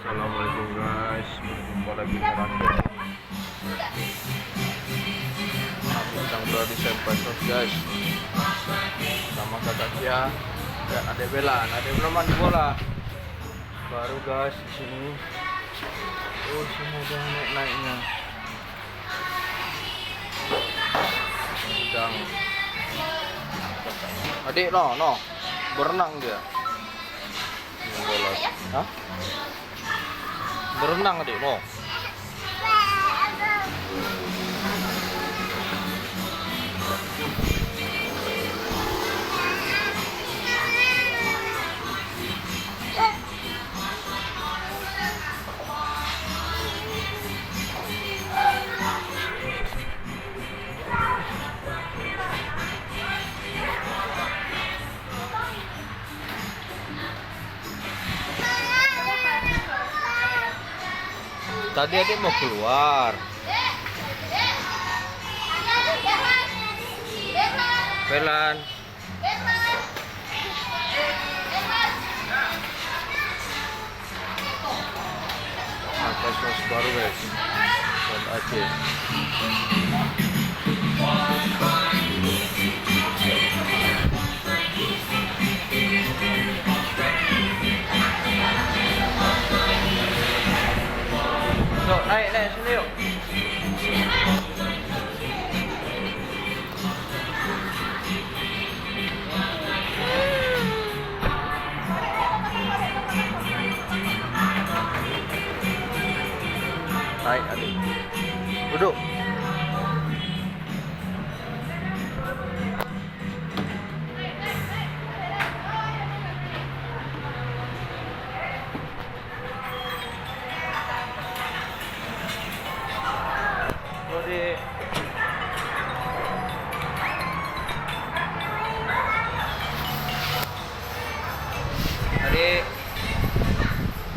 Assalamualaikum guys, berjumpa lagi dengan aku. Aku sedang berada di Sampaitos guys, sama kakak Kia dan adek Bella. Adek belum main bola, baru guys di sini. Oh, semoga naik-naiknya. Sedang adik no berenang dia. Bola. Hah? Berenang adik no. Tadi adik mau keluar. Pelan. Ada sos baru guys. Dan Aceh. Yuk, naik sini yuk. Naik adik. Duduk. Adik.